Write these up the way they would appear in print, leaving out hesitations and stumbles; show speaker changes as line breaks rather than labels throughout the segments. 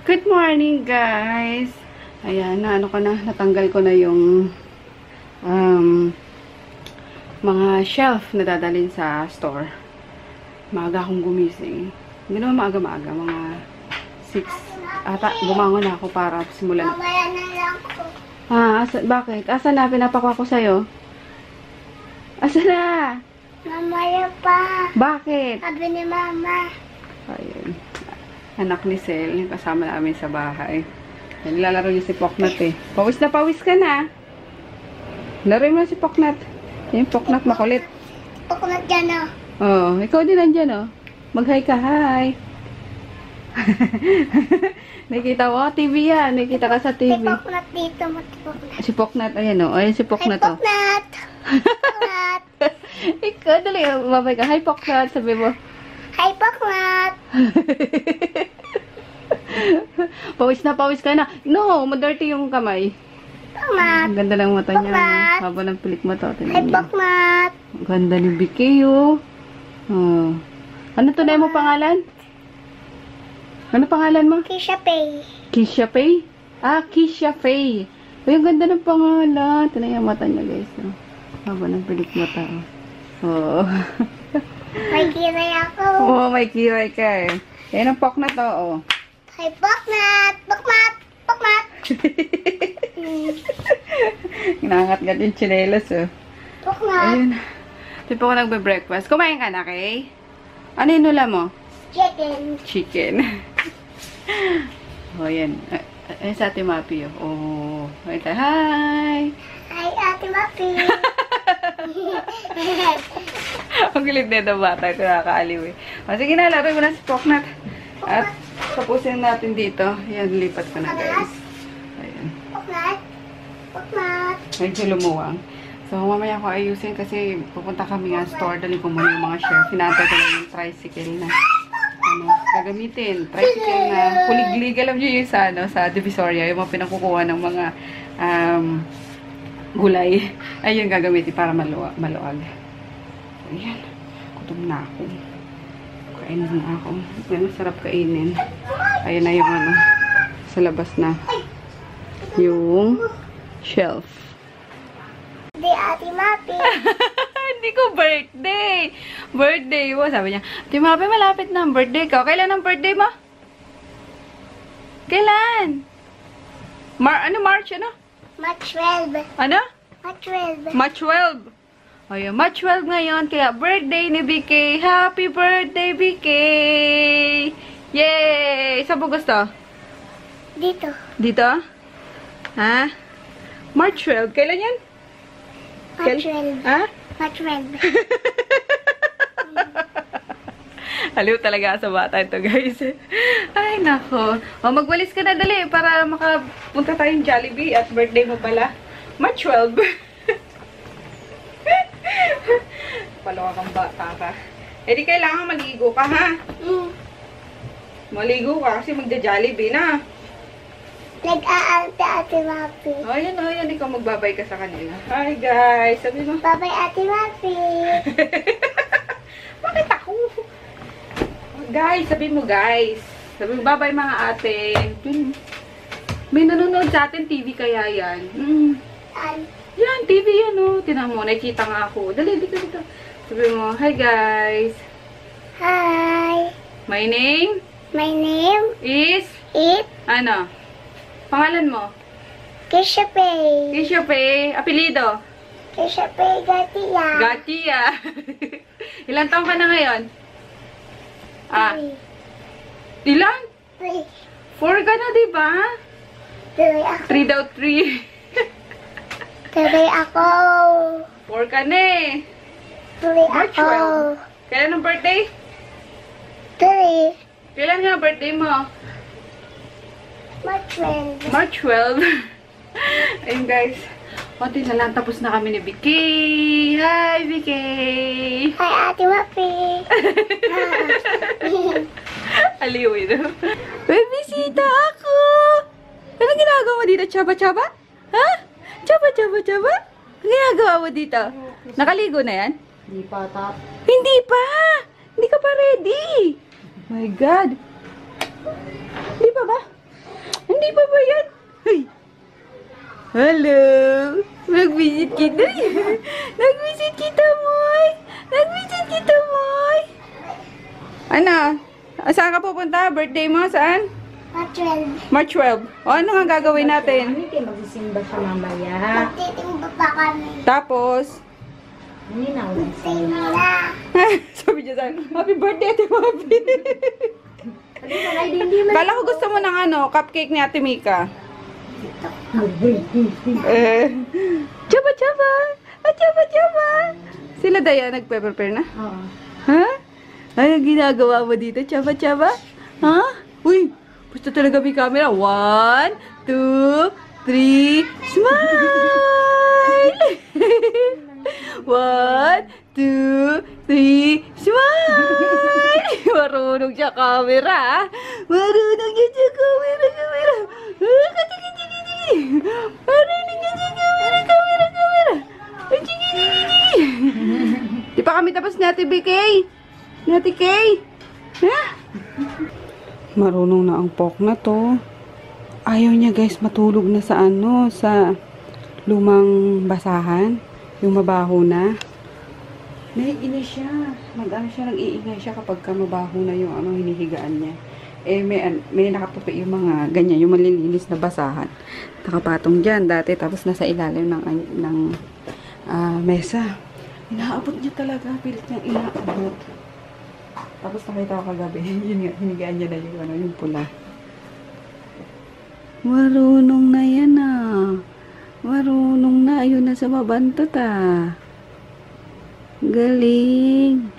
Good morning, guys! Ayan, natanggal ko na yung mga shelf na dadalhin sa store. Maaga akong gumising. Hindi naman maaga-maaga, mga 6. Ata, bumangon na ako para simulan.
Mamaya na lang ko.
Bakit? Asa na? Pinapakuha ko sa'yo. Asa na?
Mamaya pa.
Bakit?
Sabi ni Mama.
Ayun. Anak ni Sel, yung kasama namin sa bahay. Nilalaro niya si Poknat eh. Pawis na pawis ka na. Laro mo na si Poknat. Yung Poknat makulit.
Poknat dyan o.
Oh, ikaw din nandyan oh. Mag-hi ka, hi. Nakita mo, TV yan. Nakita ka sa
Si
TV.
Poknat dito. Poknat.
Si Poknat, ayan oh. Ayan si Poknat
Hi,
oh.
Poknat. Poknat.
Ikaw, dali. Babay ka. Hi, Poknat. Sabi mo.
Hi, Poknat.
Pawis na pawis ka na. No, madirty yung kamay.
Poknat.
Ang ganda ng mata niya.
Poknat.
Haba ng pilik mata.
Hi,
Tingnan niyo.
Poknat.
Ang ganda ni Vicky, oh. Oh. Ano tunay mo pangalan? Ano pangalan mo?
Kisha Pay.
Kisha Pay? Kisha Pay. Ay, ang ganda ng pangalan. Tunay ang mata niya, guys. Oh. Haba ng pilik mata, oh. Oh.
May kiray ako.
Oh, may kiray ka eh. Yan ang Poknat, oh.
Hi, Poknat. Poknat. Poknat.
Inangat-ngat yung chinelas, oh.
Poknat.
Ayun. Di pa ako nagbe-breakfast. Kumain ka na, Kay? Ano yung nula mo?
Chicken.
Chicken. Oh, yan. Ayun sa Ate Mapi, oh. Oh. Wait, hi!
Hi, Ate Mapi.
Ang galit na ito bata. Ito nakakaaliw eh. O, sige na, laro mo na si Poknat. At tapusin natin dito. Yan, lipat ko na, guys. Ayan.
Poknat. Poknat.
Medyo lumuwang. So, mamaya ko ayusin kasi pupunta kami nga store. Dali ko muna yung mga shelf. Hinantay ko lang yung tricycle na gagamitin. Tricycle na kuliglig. Alam nyo yung sa Divisoria. Yung mga pinakukuha ng mga gulay. Ayun gagamitin para maluwag. So, ayan. Gutom na ako. Kainin na ako. Yan, masarap kainin. Ayun na yung sa labas na yung shelf.
Di Ate Mapi.
Hindi ko birthday. Birthday mo. Sabi niya, Ate Mapi, malapit na ang birthday ko. Kailan ang birthday mo? Kailan? March, ano?
March 12.
Ano?
March 12.
March 12. Ayun, March 12 ngayon. Kaya birthday ni BK. Happy birthday, BK! Yay! Saan po gusto?
Dito.
Dito? Ha? March 12. Kailan yan?
March 12.
Ha?
March 12.
Aliw talaga sa bata ito, guys. Ay, nako. O, magwalis ka na dali para makapunta tayong Jollibee at birthday mo pala. March 12. Palawa kang bata ka. Eh, di kailangan maligo ka, ha? Maligo ka kasi magja-Jollibee na.
Nag-aalte Ate Mapi.
O, yan. Ikaw magbabay ka sa kanila. Hi, guys. Sabi mo.
Bye-bye Ate Mapi.
Bakit ako? Guys, sabi mo, guys. Sabi mo, bye-bye mga ate. May nanonood sa atin, TV kaya yan. Yan, TV yan, oh. Tinan mo, nakikita nga ako. Dali, dito. Sabi mo, hi guys.
Hi.
My name
My name
is,
is
ano? Pangalan mo?
Kisha Pay.
Kisha Pay. Apelido?
Kisha Pay Gatia.
Gatia. Ilan taong ka na ngayon? Ilan?
3.
4 ka na, diba?
Tuloy ako.
3 daw, 3.
Tuloy ako.
4 ka na eh.
Tuloy
March
ako.
12. Kailan ang birthday?
3.
Kailan nga birthday mo?
March 12.
March 12. Ayun guys. Konti na lang. Tapos na kami ni Vicky. Hi Vicky.
Hi Ate Mapi.
Aliw ito. May bisita ako. Anong ginagawa mo dito? Chaba-chaba? Ha? Chaba-chaba? Anong ginagawa mo dito? Nakaligo na yan?
Hindi pa tap.
Hindi pa! Hindi ka pa ready! My God! Hindi pa ba? Hello! Nag-visit kita. Nag-visit kita, Moy. Nag-visit kita, Moy. Ano? Saan ka pupunta? Birthday mo? Saan? March 12. O, ano nga gagawin natin?
Hindi kayo magsisimba siya mamaya. Magtitimba pa kami.
Tapos?
Hindi na ako magsimba.
Sabi niya sa'yo, happy birthday, Ate Mabi. Kala ko gusto mo ng ano, cupcake ni Ate Mika. Chaba, chaba. Chaba, chaba. Sila Daya, nagpe-prepare na?
Oo.
Ha? Ano ginagawa mo dito? Chaba, chaba? Ha? Uy, gusto talaga may camera. 1, 2, 3, smile! 1, 2, 3, smile! Marunong siya camera, ha? Marunong niya siya camera. Marunong niya siya camera. Di pa kami tapos ni Ate BK? Ni Ate Kay? Ha? Marunong na ang pork na to. Ayaw niya guys matulog na sa ano, sa lumang basahan. Yung mabaho na. Naiinis siya. Mag-ano siya, nag-iingay siya kapag mabaho na yung ano, hinihigaan niya. Eh, may nakatupi yung mga ganyan, yung malilinis na basahan. Nakapatong dyan dati, tapos nasa ilalim ng mesa. Inaabot niya talaga, pilit niya inaabot. Tapos nakita ko kagabi, yun nga, hinigaan niya na yung, ano, yung pula. Marunong na yan ah. Marunong na, ayun na sa mabantot ah. Galing.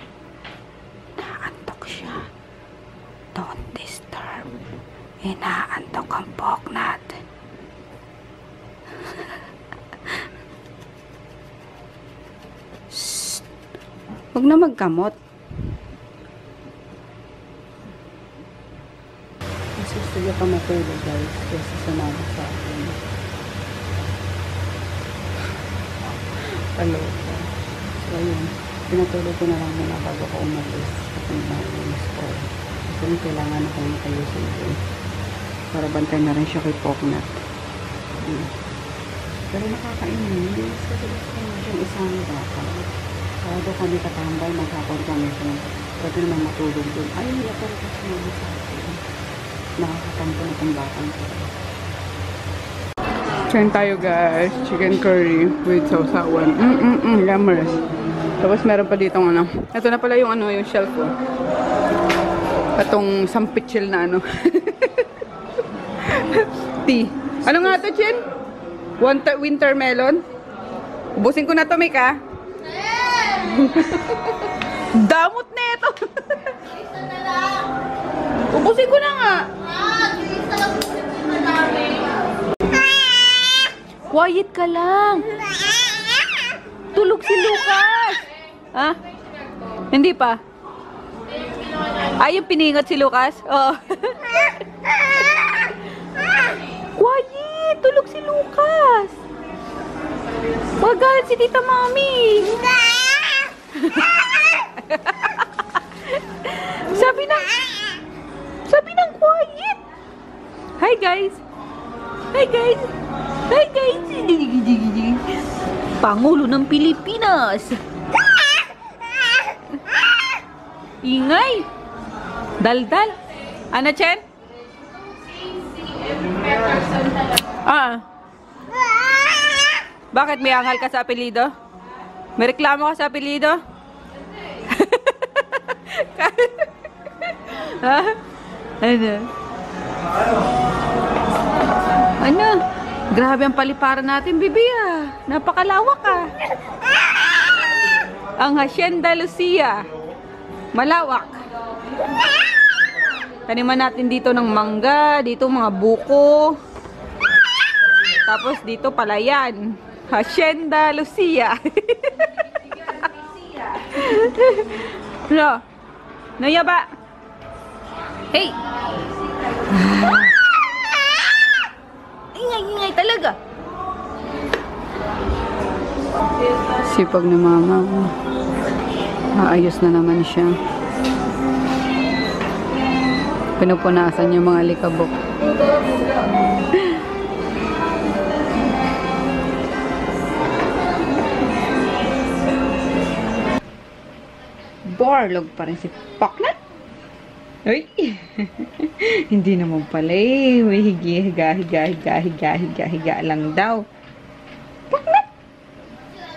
Inaantok siya. Don't disturb. Inaantok ang poknat. Shh. Huwag na magkamot. Mas gusto niya pa matulog guys. Kasi sumama sa akin. Hello. So, yun. Pinatulog ko na lang muna bago ko umalis. Kasi nainis ko. Kasi kailangan na kong ayusin ko. Para bantay na rin siya kay Poknat. Pero nakakainis. Kasi gusto ko na siyang isang baka. Kaya doon kami katambay. Maghapon kami siya. Pwede naman matulog doon. Ay, hindi ako rin kasi naman sa akin. Nakakatampo na itong batang ko. Kain tayo guys. Chicken curry with sausawan. Yummers. Tapos meron pa dito ano. Ito na pala yung ano, yung shelf ko. Itong sampitchil na ano. Tea. Ano nga ito, Chin? Winter melon? Ubusin ko na to, Mika. Damot na ito. Ubusin ko na nga. Quiet ka lang. Tulog si Lucas. Ha? Hindi pa. Ay, yung piningot si Lucas? Oo. Quiet. Tulog si Lucas. Huwag galit si Tita Mami. Sabi ng quiet. Hi guys. Hi guys. Hi guys. Pangulo ng Pilipinas. Ingay. Daldal. Ano, Chen? Bakit may angal ka sa apelido? May reklamo ka sa apelido? Ha? Ano? Ano? Grabe ang paliparan natin, bibi ah. Napakalawak ah. Ang Hacienda Lucia. Malawak. Taniman natin dito ng mangga, dito mga buko. Tapos dito palayan. Hacienda Lucia. No. No yaba. Hey. Ingay talaga. Sipag na mama. Maayos na naman siya. Pinupunasan yung mga likabok. Barlog pa rin si Paknat. Uy! Hindi naman pala eh. May higa lang daw. Paknat!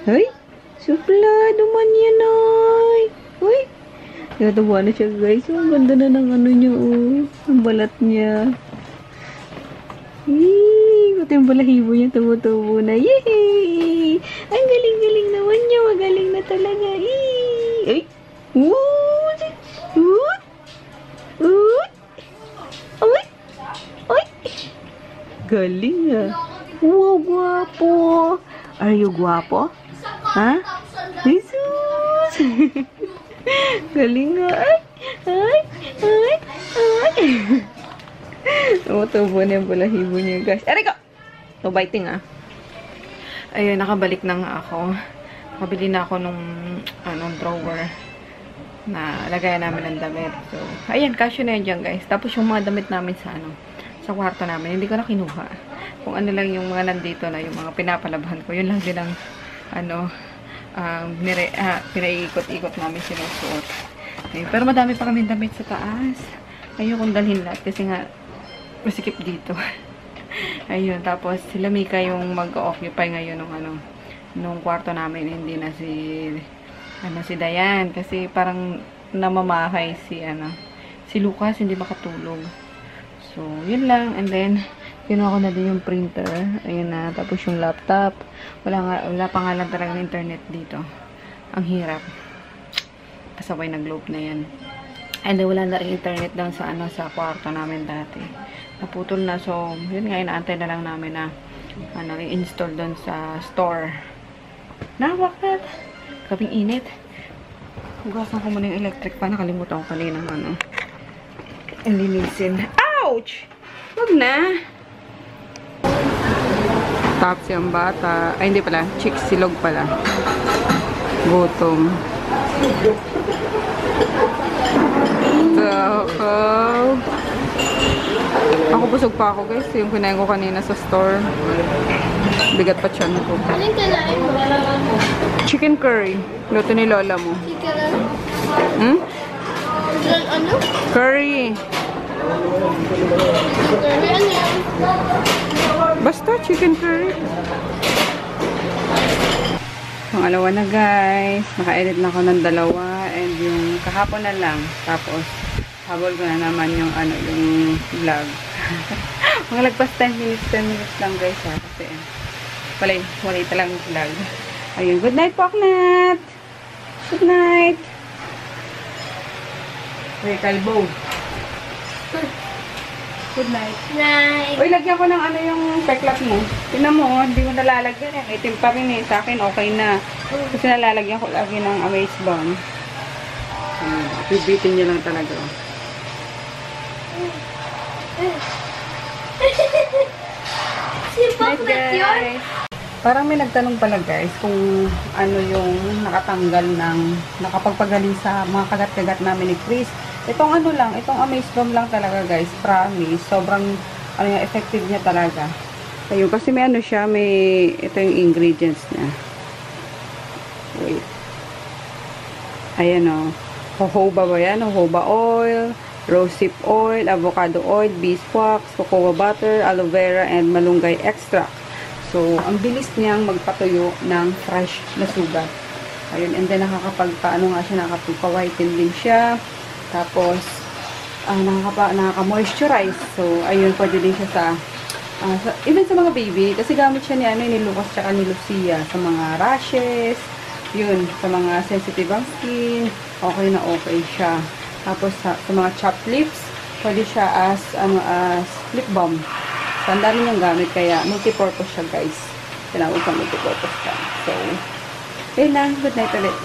Uy! Suplado man yan ay. Uy! Natawa na siya guys. Ang ganda na ng ano niya oh. Ang balat niya. Pati yung balahibo niya tumutubo na. Yay! Ang galing-galing naman niya. Magaling na talaga. Ay! Uy! Uy! Uy! Uy! Uy! Galing ah. Wow, guwapo. Are you guwapo? Ha? Jesus! Galing nga. Ay! Ay! Ay! Tumutubo na yung balahibo niya, guys. Aray ko! No biting, ah. Ayun, nakabalik na nga ako. Nakabili na ako nung drawer na lagayan namin ng damit. So, ayan, kasyo na yun dyan, guys. Tapos yung mga damit namin sa kwarto namin, hindi ko na kinuha. Kung ano lang yung mga nandito na, yung mga pinapalabahan ko, yun lang din ang pinaiikot-ikot namin sinusuot. Ayun, pero madami pa kami damit sa taas. Ayokong dalhin lahat kasi nga masikip dito. Ayun, tapos sila Mika yung mag-occupy ngayon nung kwarto namin, hindi na si Dayan kasi parang namamahay si Lucas, hindi makatulog. So, yun lang. And then kinuha ko na din yung printer. Ayun na. Tapos yung laptop. Wala pa nga lang talaga internet dito. Ang hirap. Kasabay na globe na yan. And then, wala na rin internet doon sa kwarto namin dati. Naputol na. So, yun nga, inaantay na lang namin na i-install doon sa store. Bakit? Kaping init. Hugasan ko muna yung electric pa. Nakalimutan ko kanina linisin. Ouch! Wag na. Tapos yung bata. Ay, hindi pala. Chicks silog pala. Gutom. Ako busog pa ako guys. Yung kinain ko kanina sa store. Bigat pa tiyan ko.
Anong kinain mo?
Chicken curry. Luto ni lola mo.
Chicken?
Hmm?
Ano?
Curry.
Curry ano yan?
Basta chicken curry. Pangalawa na guys. Naka-edit na ako ng dalawa. And yung kahapon na lang. Tapos habol ko na naman yung yung vlog. Mga lagpas 10 minutes lang guys ha. Kasi walay talang vlog. Ayun. Good night, Paknat! Good night! Hey, kalbo. Good night.
Night.
Uy, lagyan ko ng yung peklat mo. Tingnan mo, hindi mo nalalagyan eh. Itim pa rin eh. Sa akin, okay na. Kasi nalalagyan ko lagi ng Amaze Bomb. Bibitin niya lang talaga.
Si Paknat yun?
Parang may nagtanong pala guys kung ano yung nakapagpagaling sa mga kagat-kagat namin ni Chris. Itong itong Amaze Bomb lang talaga guys, promise. Sobrang effective niya talaga. Ayun, kasi may siya, ito yung ingredients niya. Wait. Ayan o. Jojoba ba yan? Jojoba oil, rosehip oil, avocado oil, beeswax, cocoa butter, aloe vera, and malunggay extract. So, ang bilis niyang magpatuyo ng fresh na sugat. Ayun, and then nakakapagpa-whiten din siya. Tapos, nakaka-moisturize. So, ayun, pwede din siya even sa mga baby. Kasi gamit siya ni Lucas tsaka ni Lucia. Sa mga rashes, yun, sa mga sensitive ang skin, okay na okay siya. Tapos, sa mga chapped lips, pwede siya as lip balm. Tanda rin yung gamit, kaya multi-purpose siya guys. Kailangan ka multi-purpose ka. So, yun lang. Good night ulit.